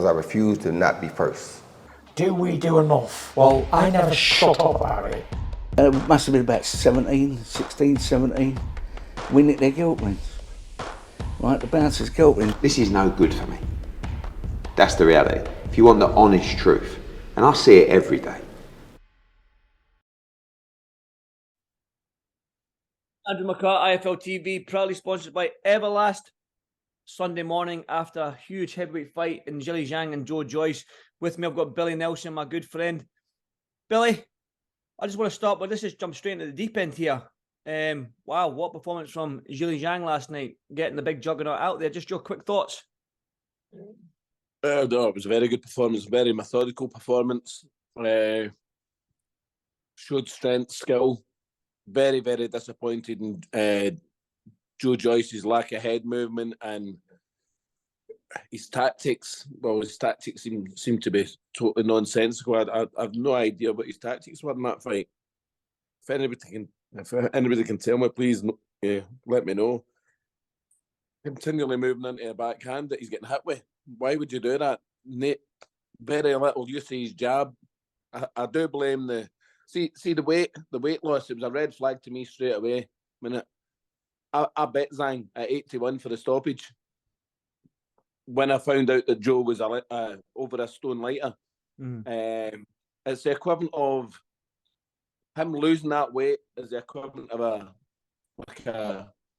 I refuse to not be first. Do we do enough? Well, I never shut up about it. It must have been about 16, 17. We nicked their guilt rings. Right, the bouncer's guilt ring. This is no good for me. That's the reality. If you want the honest truth, and I see it every day. Andrew McCART, IFL TV, proudly sponsored by Everlast. Sunday morning after a huge heavyweight fight in Zhang and Joyce. With me, I've got Billy Nelson, my good friend. Billy, I just want to start with, let's just jump straight into the deep end here. Wow, what performance from Zhang last night, getting the big juggernaut out there. Just your quick thoughts. No, it was a very good performance, very methodical performance. Showed strength, skill. Very, very disappointed in Joyce's lack of head movement and his tactics. Well, his tactics seem to be totally nonsensical. I have no idea what his tactics were in that fight. If anybody can tell me, please let me know. Continually moving into a backhand that he's getting hit with. Why would you do that? Very little use of his jab. I do blame the weight loss. It was a red flag to me straight away. I mean, I bet Zhang at 81 for the stoppage. When I found out that Joe was over a stone lighter, it's the equivalent of him losing that weight is the equivalent of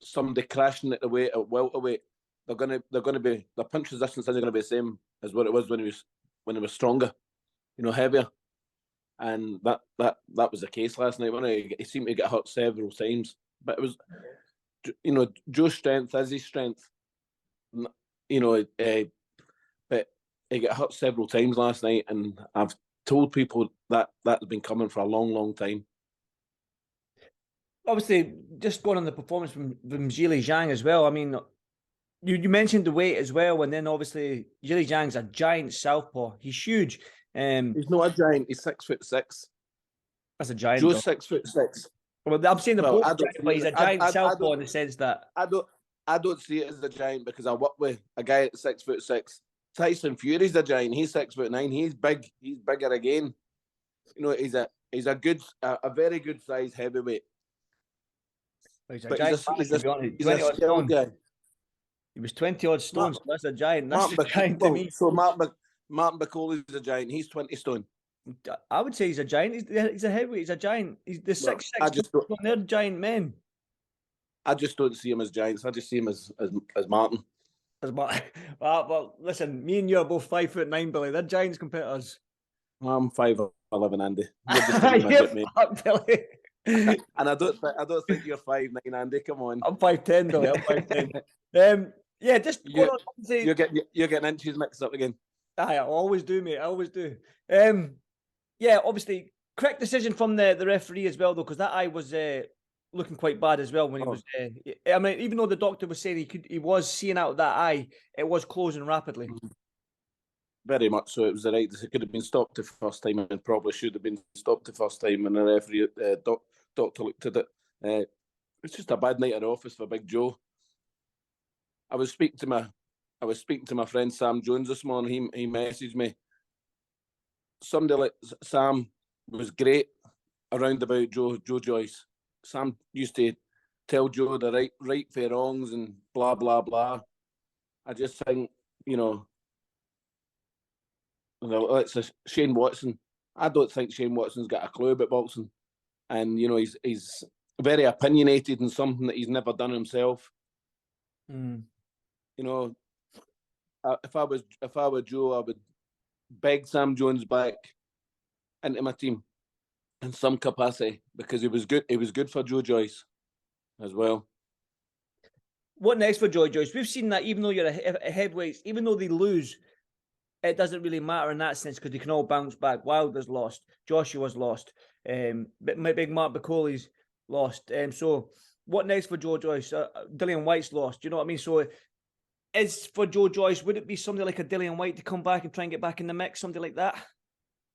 somebody crashing at the weight at welterweight. They're gonna be, the punch resistance isn't gonna be the same as what it was when he was stronger, heavier. And that was the case last night. When he seemed to get hurt several times, but it was, Joe's strength is his strength. But he got hurt several times last night, and I've told people that's been coming for a long, long time. Obviously, just going on the performance from Zhang as well. I mean, you mentioned the weight as well, and then obviously Zhang's a giant southpaw. He's huge. He's not a giant. He's 6'6". That's a giant. Joe's 6'6". Well, I'm saying but he's a giant southpaw in the sense that I don't see it as a giant because I work with a guy at 6'6". Tyson Fury's a giant. He's 6'9". He's big. He's bigger again. He's a very good size heavyweight. He's a giant. He's a skilled guy. He was 20 odd stones. So that's a giant. That's a giant to me. So Martin McCauley's a giant. He's 20 stone. I would say he's a giant. He's a heavyweight. He's a giant. He's the 6'6". They're giant men. I just don't see him as giants. I just see him as Martin. Well, listen, me and you are both 5'9", Billy. They're giants compared to us. I'm 5'11", Andy. You're just fucked, Billy. And I don't think you're 5'9", Andy. Come on. I'm 5'10", Billy. I'm 5'10". Yeah, just you're getting inches mixed up again. I always do, mate. I always do. Yeah, obviously, correct decision from the referee as well, though, because that eye was looking quite bad as well when he was. I mean, even though the doctor was saying he was seeing out of that eye, it was closing rapidly. Very much so. It was the right. It could have been stopped the first time, and probably should have been stopped the first time. And the referee, doctor looked at it. It's just a bad night at the office for Big Joe. I was speaking to my friend Sam Jones this morning. He messaged me. Somebody like Sam was great around about Joe Joyce. Sam used to tell Joe the right for wrongs and blah blah blah. I just think it's Shane Watson. I don't think Shane Watson's got a clue about boxing, and he's very opinionated in something that he's never done himself. If I were Joe, I would beg Sam Jones back into my team in some capacity because he was good. He was good for Joe Joyce as well. What next for Joyce? We've seen that even though you're a heavyweight, even though they lose, it doesn't really matter in that sense because they can all bounce back. Wilder's lost, Joshua's lost, but my big Mark McCauley's lost. So what next for Joyce? Dillian White's lost. You know what I mean? So is for Joyce, would it be something like a Dillian White to come back and try and get back in the mix, something like that?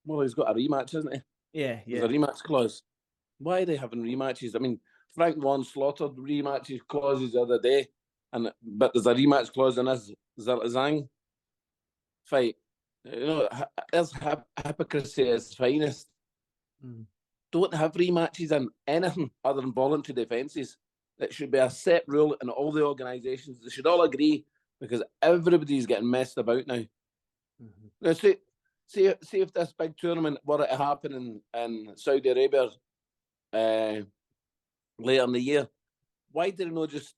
Well, he's got a rematch, hasn't he? Yeah. There's a rematch clause. Why are they having rematches? I mean, Frank Warren slaughtered rematches clauses the other day, but there's a rematch clause in this Zhang fight. You know, there's hypocrisy at its finest. Don't have rematches in anything other than voluntary defences. That should be a set rule in all the organisations. They should all agree, because everybody's getting messed about now. Now, see if this big tournament were to happen in Saudi Arabia later in the year, why did they not just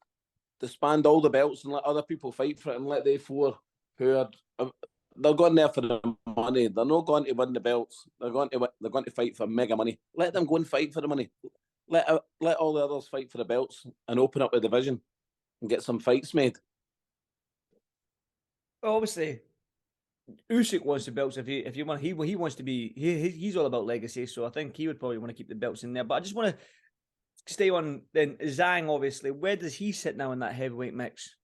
disband all the belts and let other people fight for it, and let they four who are they're going there for the money. They're not going to win the belts. They're going to fight for mega money. Let them go and fight for the money. Let all the others fight for the belts and open up the division and get some fights made. Obviously, Usyk wants the belts. If you want, he wants to be. He's all about legacy, so I think he would probably want to keep the belts in there. But I just want to stay on then Zhang. Obviously, where does he sit now in that heavyweight mix?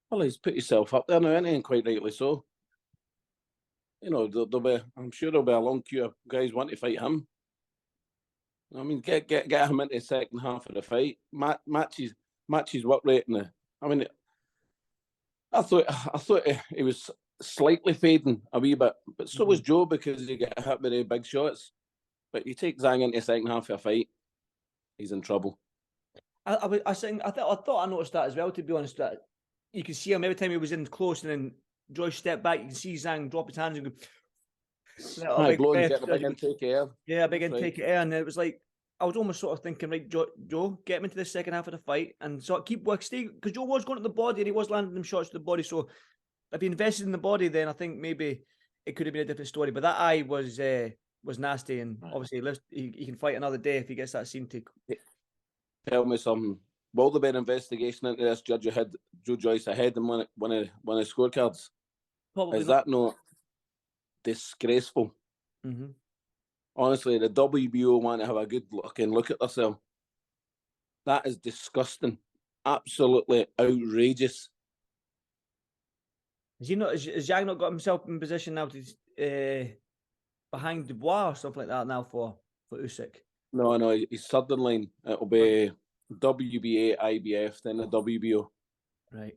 Well, he's put himself up there now, isn't he? And quite rightly so. You know, I'm sure there'll be a long queue of guys wanting to fight him. I mean, get him into the second half of the fight. Matches work rate. I mean, I thought he was slightly fading a wee bit, but so was Joe, because he got hit with the big shots. But you take Zhang into the second half of a fight, he's in trouble. I thought I noticed that as well. To be honest, that you can see him every time he was in close, and then Joyce stepped back. You can see Zhang drop his hands and go. Get the big intake of air. Yeah, a big intake of air, and it was like I was almost sort of thinking, right, Joe, get him into the second half of the fight and sort of keep stay, because Joe was going to the body and he was landing them shots to the body. So if he invested in the body, then I think maybe it could have been a different story. But that eye was nasty, and obviously he can fight another day if he gets that scene take. Tell me something. Will there be an investigation into this judge who had Joe Joyce ahead in one of his scorecards? Probably Is not. that not disgraceful? Mm-hmm. Honestly, the WBO want to have a good look at themselves. That is disgusting. Absolutely outrageous. Has Zhang not got himself in position now to behind Dubois or something like that now for Usyk? No, he's third in line. It'll be WBA, IBF, then the WBO. Right.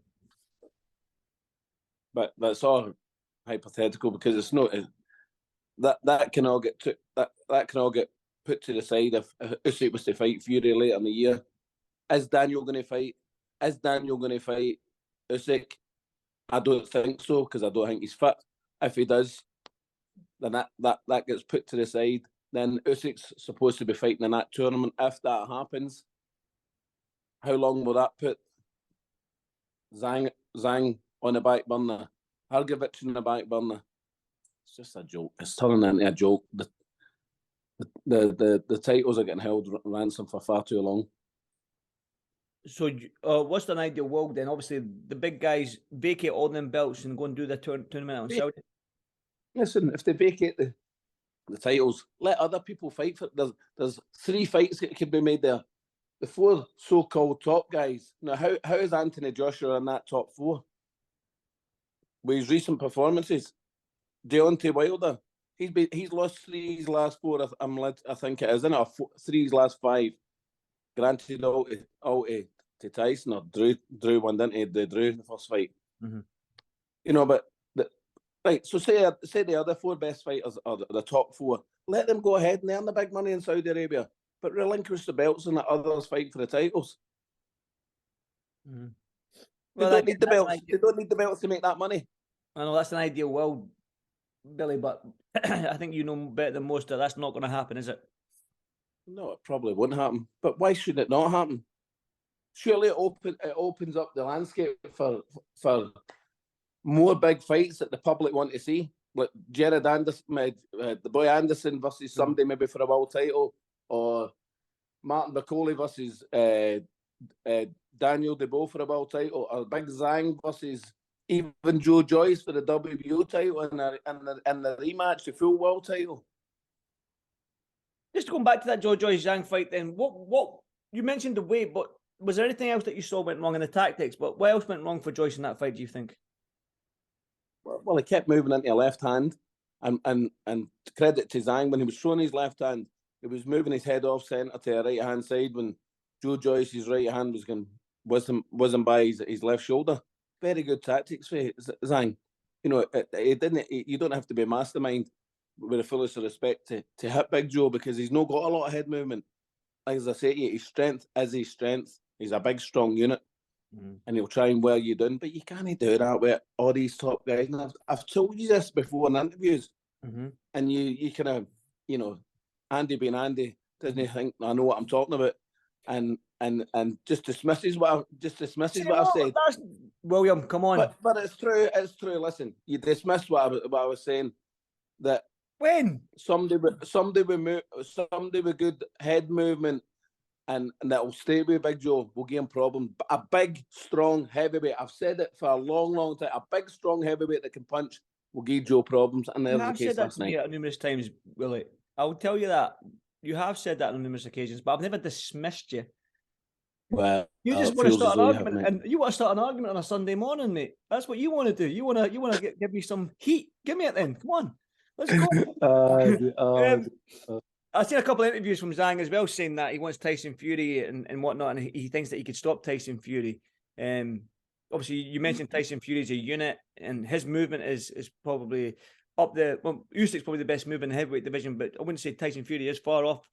But that's all hypothetical, because it's not that can all get put to the side if Usyk was to fight Fury later in the year. Is Daniel going to fight? Is Daniel going to fight Usyk? I don't think so, because I don't think he's fit. If he does, then that gets put to the side. Then Usyk's supposed to be fighting in that tournament. If that happens, how long will that put Zhang on the back burner? Hrgovic on the back burner. It's just a joke. It's turning into a joke. The titles are getting held ransom for far too long. So, what's an ideal world then? Obviously, the big guys vacate all them belts and go and do the tournament on Saudi. Listen, if they vacate the titles, let other people fight for it. There's 3 fights that can be made there. The 4 so-called top guys. Now, how is Anthony Joshua in that top 4? With his recent performances, Deontay Wilder, he's lost 3 of his last 4. I think it is, isn't it? 3 of his last 5. Granted, all to Tyson, or Drew won, didn't he? Drew the first fight. Mm-hmm. You know, but right. So say the other 4 best fighters are the top 4. Let them go ahead and earn the big money in Saudi Arabia, but relinquish the belts and let others fight for the titles. Mm-hmm. They don't need the belts. They don't need the belts to make that money. I know that's an ideal world, Billy, but I think you know better than most that that's not going to happen, is it? No, it probably won't happen. But why should it not happen? Surely it opens up the landscape for more big fights that the public want to see, like Jared Anderson, the boy Anderson versus somebody maybe for a world title, or Martin Bakole versus Daniel Debo for a world title, or Big Zhang versus even Joe Joyce for the WBO title and the rematch, the full world title. Just going back to that Joe Joyce Zhang fight, then what you mentioned the weight, but was there anything else that you saw went wrong in the tactics? But what else went wrong for Joyce in that fight, do you think? Well, he kept moving into a left hand, and credit to Zhang, when he was throwing his left hand, he was moving his head off centre to a right hand side when Joe Joyce's right hand wasn't by his left shoulder. Very good tactics for Zhang. you know, it didn't. You don't have to be a mastermind, with the fullest of respect, to hit Big Joe, because he's not got a lot of head movement. As I say to you, his strength is his strength. He's a big, strong unit, and he'll try and wear you down. But you can't do that with all these top guys. And I've told you this before in interviews, and you kind of, you know, Andy being Andy, doesn't think I know what I'm talking about, and just dismisses what I've said. That's, William, come on. But it's true. It's true. Listen, you dismissed what I was saying. That When? somebody with good head movement and that will stay with Big Joe will give him problems. But a big, strong heavyweight, I've said it for a long, long time, a big, strong heavyweight that can punch will give Joe problems. And You there's the have case said that last to me night. numerous times, Willie. I'll tell you that. You have said that on numerous occasions, but I've never dismissed you. Well, You just it want to feels as start an though you argument, have, mate. and you want to start an argument on a Sunday morning, mate. That's what you want to do. You want to give me some heat. Give me it then. Come on, let's go. I've seen a couple of interviews from Zhang as well, saying that he wants Tyson Fury and whatnot, and he thinks that he could stop Tyson Fury. Obviously, you mentioned Tyson Fury as a unit, and his movement is probably up there. Well, Usyk's probably the best mover in the heavyweight division, but I wouldn't say Tyson Fury is far off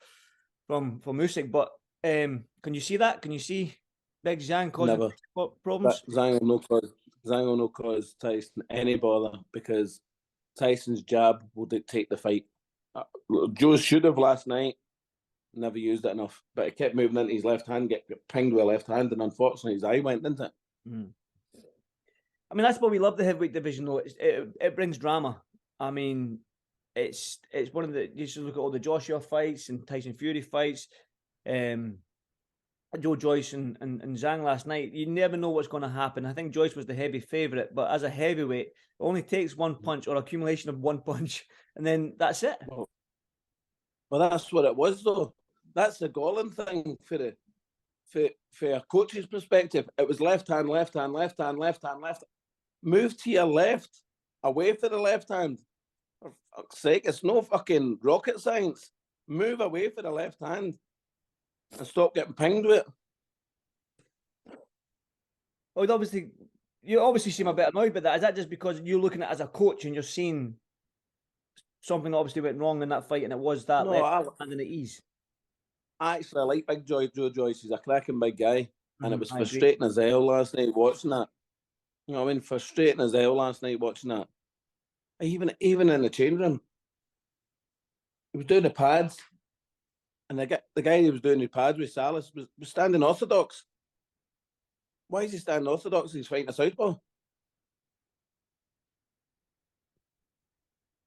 from Usyk. But can you see that? Can you see Big Zhang causing problems? But Zhang will not cause Tyson any bother, because Tyson's jab will dictate the fight. Joe should have last night, never used it enough, but he kept moving into his left hand, get pinged with a left hand, and unfortunately his eye went, didn't it? I mean, that's why we love the heavyweight division, though. It brings drama. I mean, it's one of the, you should look at all the Joshua fights and Tyson Fury fights, Joe Joyce and Zhang last night. You never know what's going to happen. I think Joyce was the heavy favourite, but as a heavyweight, it only takes one punch or accumulation of one punch, and then that's it. Well, that's what it was, though. That's the galling thing for a coach's perspective. It was left hand, left hand, left hand, left hand, left. Move to your left, away from the left hand. For fuck's sake, it's no fucking rocket science. Move away from the left hand and stop getting pinged with it. Well, you obviously seem a bit annoyed by that. Is that just because you're looking at it as a coach and you're seeing something that obviously went wrong in that fight, and it was that left hand and at ease? I actually like Big Joe Joyce. He's a cracking big guy, and it was I frustrating as hell last night watching that. You know what I mean? Frustrating as hell last night watching that. Even in the change room, he was doing the pads, and the guy who was doing the pads with Salas was standing orthodox. Why is he standing orthodox? He's fighting a southpaw.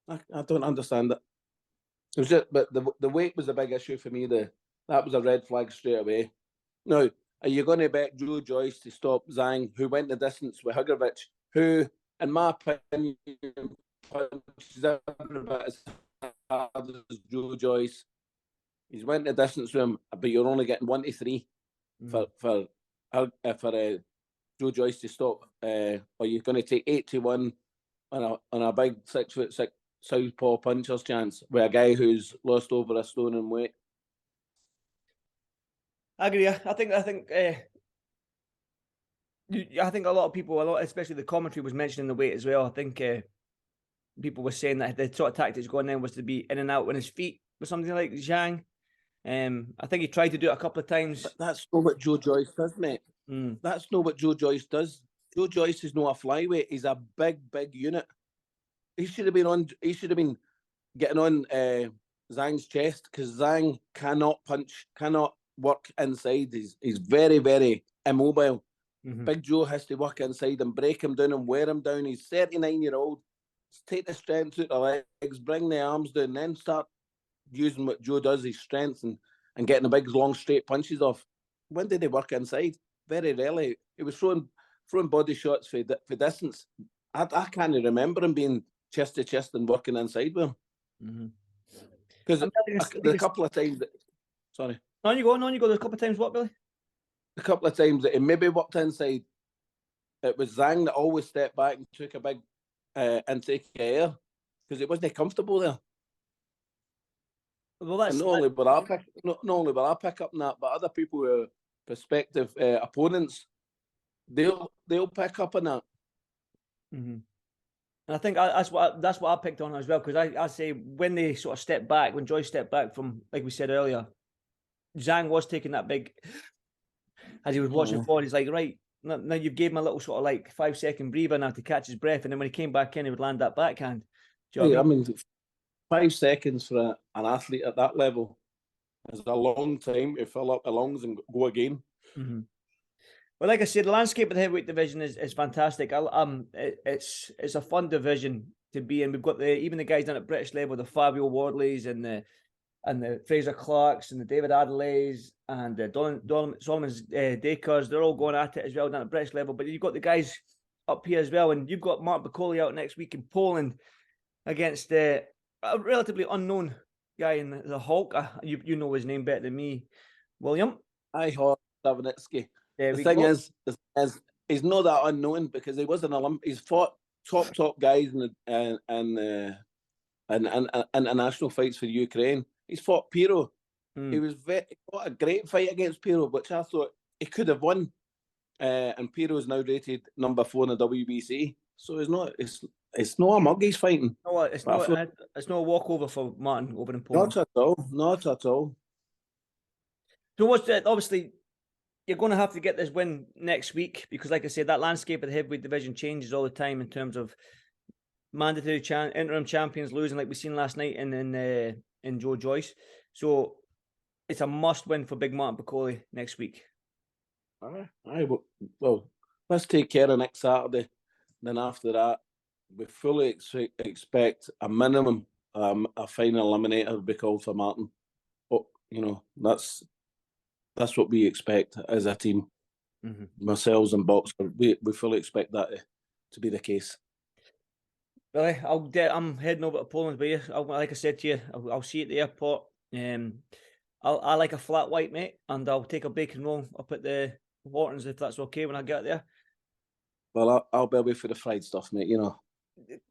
I don't understand it. It was just, but the weight was a big issue for me. That was a red flag straight away. Now, are you going to bet Joe Joyce to stop Zhang, who went the distance with Hugovic, who, in my opinion, punches every bit as hard as Joe Joyce? He's went the distance with him, but you're only getting 1 to 3 for Joe Joyce to stop. Or you're going to take 8 to 1 on a big 6'6" southpaw puncher's chance with a guy who's lost over a stone in weight. I agree. I think a lot of people, especially the commentary was mentioning the weight as well. I think people were saying that the sort of tactics going in was to be in and out on his feet with something like Zhang. I think he tried to do it a couple of times. But that's not what Joe Joyce does, mate. That's not what Joe Joyce does. Joe Joyce is not a flyweight. He's a big unit. He should have been getting on Zhang's chest, because Zhang cannot punch, cannot work inside. He's very, very immobile. Big Joe has to work inside and break him down and wear him down. He's 39-year-old. Take the strength out the legs, bring the arms down, then start using what Joe does, his strength, and getting the big, long, straight punches off. When did he work inside? Very rarely. He was throwing body shots for distance. I can't remember him being chest to chest and working inside with him. Because a couple of times, sorry. On you go. There's a couple of times what, Billy? A couple of times that he maybe worked inside. It was Zhang that always stepped back and took a big intake of air, because it wasn't comfortable there. Well, that's not only will I pick up on that, but other people who are prospective opponents, they'll pick up on that. And I think that's what I picked on as well, because I say when they sort of stepped back, when Joyce stepped back from, like we said earlier, Zhang was taking that big, as he was watching forward, he's like, right, now you've gave him a little sort of like 5-second breather now to catch his breath, and then when he came back in, he would land that backhand. Do you know what I mean? 5 seconds for an athlete at that level is a long time to fill up the lungs and go again. Mm-hmm. Well, like I said, the landscape of the heavyweight division is fantastic. It's a fun division to be in. We've got even the guys down at British level, the Fabio Wardleys and the Fraser Clarks and the David Adelaids and the Solomon's Dakers. They're all going at it as well down at British level. But you've got the guys up here as well, and you've got Mark Bacoli out next week in Poland against a relatively unknown guy in the Hulk. You know his name better than me, William. I heard Davinitsky. There The thing is, he's not that unknown because he was an Olympic. He's fought top guys in international fights for Ukraine. He's fought Piro. He fought a great fight against Piro, which I thought he could have won. And Piro is now rated number 4 in the WBC. So it's not a mug he's fighting. No, it's no walkover for Martin over in Poland. Not at all. Not at all. So what's that? Obviously, you're going to have to get this win next week because, like I said, that landscape of the heavyweight division changes all the time in terms of mandatory interim champions losing, like we seen last night in Joe Joyce. So it's a must win for Big Martin Bacoli next week. Well, let's take care of next Saturday. Then after that, we fully expect a minimum a final eliminator to be called for Martin. But that's what we expect as a team. Mm-hmm. Ourselves and Boxer, we fully expect that to be the case. Really, I'm heading over to Poland with you. Like I said to you, I'll see you at the airport. I like a flat white, mate, and I'll take a bacon roll up at the Whartons if that's okay when I get there. Well, I'll be away for the fried stuff, mate.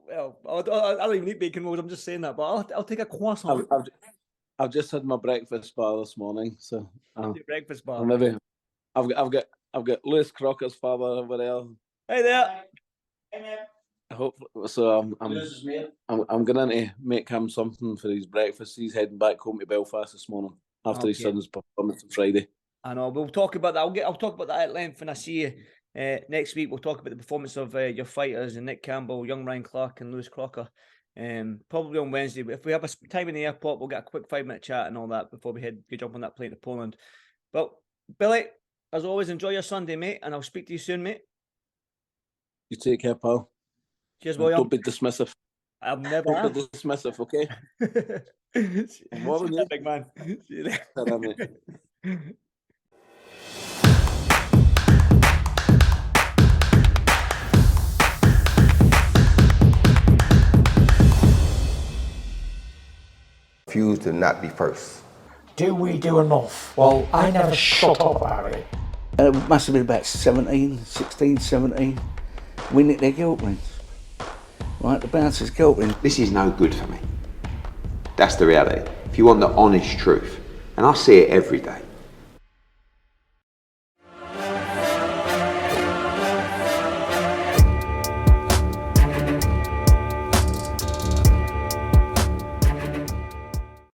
Well, I don't even eat bacon rolls. I'm just saying that, but I'll take a croissant. I've just had my breakfast bar this morning, so breakfast bar. Maybe I've got Lewis Crocker's father over there. Hey there. Hey man. I hope so. I'm going to make him something for his breakfast. He's heading back home to Belfast this morning after his son's performance on Friday. I know. We'll talk about that. I'll talk about that at length when I see you next week. We'll talk about the performance of your fighters and Nick Campbell, young Ryan Clark, and Lewis Crocker. Probably on Wednesday. But if we have a time in the airport, we'll get a quick 5-minute chat and all that before we jump on that plane to Poland. But Billy, as always, enjoy your Sunday, mate, and I'll speak to you soon, mate. You take care, pal. Cheers, William. Don't be dismissive. I'll never Don't be dismissive, okay? I'm warning you, big man. See you there. Refuse to not be first. Do we do enough? Well, I never shut up about it. It must have been about 16, 17. We nicked their guilt rings. Right, the bouncer's guilt ring. This is no good for me. That's the reality. If you want the honest truth, and I see it every day,